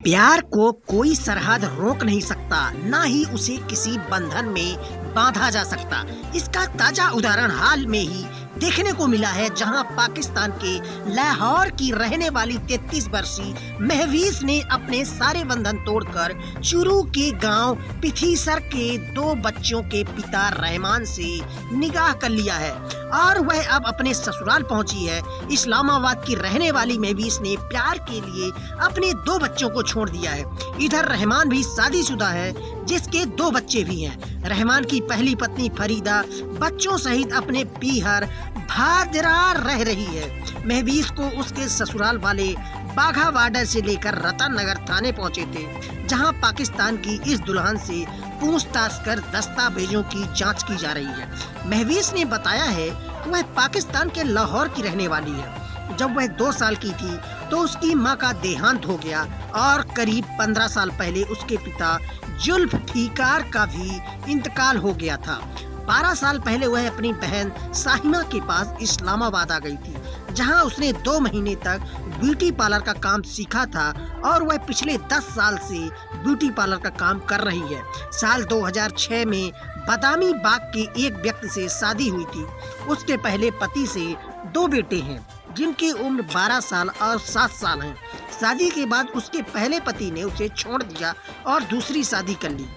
प्यार को कोई सरहद रोक नहीं सकता, ना ही उसे किसी बंधन में बांधा जा सकता। इसका ताजा उदाहरण हाल में ही देखने को मिला है, जहां पाकिस्तान के लाहौर की रहने वाली 33 वर्षीय महवीस ने अपने सारे बंधन तोड़कर चुरू के गांव पिथीसर के 2 बच्चों के पिता रहमान से निकाह कर लिया है और वह अब अपने ससुराल पहुंची है। इस्लामाबाद की रहने वाली महवीस ने प्यार के लिए अपने 2 बच्चों को छोड़ दिया है। इधर रहमान भी शादीशुदा है, जिसके 2 बच्चे भी हैं। रहमान की पहली पत्नी फरीदा बच्चों सहित अपने पीहर भादरा रह रही है। महवीस को उसके ससुराल वाले बाघा बॉर्डर से लेकर रतन नगर थाने पहुंचे थे, जहां पाकिस्तान की इस दुल्हन से पूछताछ कर दस्तावेजों की जांच की जा रही है। महवीस ने बताया है कि वह पाकिस्तान के लाहौर की रहने वाली है। जब वह 2 साल की थी तो उसकी मां का देहांत हो गया और करीब 15 साल पहले उसके पिता जुल्फिकार का भी इंतकाल हो गया था। 12 साल पहले वह अपनी बहन साहिमा के पास इस्लामाबाद आ गई थी, जहां उसने 2 महीने तक ब्यूटी पार्लर का काम सीखा था और वह पिछले 10 साल से ब्यूटी पार्लर का काम कर रही है। साल 2006 में बादामी बाग के एक व्यक्ति से शादी हुई थी। उसके पहले पति से 2 बेटे हैं, जिनकी उम्र 12 साल और 7 साल है। शादी के बाद उसके पहले पति ने उसे छोड़ दिया और दूसरी शादी कर ली।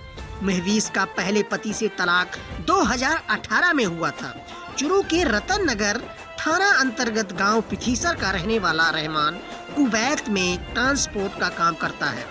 महवीस का पहले पति से तलाक 2018 में हुआ था। चुरू के रतन नगर थाना अंतर्गत गांव पिथीसर का रहने वाला रहमान कुवैत में ट्रांसपोर्ट का काम करता है।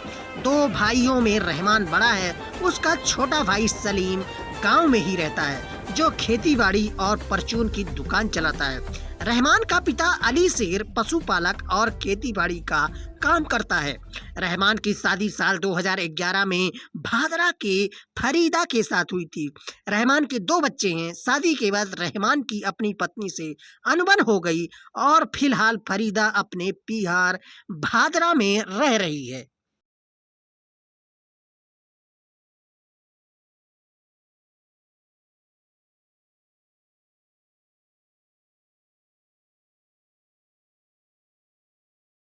2 भाइयों में रहमान बड़ा है। उसका छोटा भाई सलीम गांव में ही रहता है, जो खेतीबाड़ी और परचून की दुकान चलाता है। रहमान का पिता अली शेर पशुपालक और खेतीबाड़ी का काम करता है। रहमान की शादी साल 2011 में भादरा के फरीदा के साथ हुई थी। रहमान के 2 बच्चे हैं। शादी के बाद रहमान की अपनी पत्नी से अनबन हो गई और फिलहाल फरीदा अपने पिहार भादरा में रह रही है।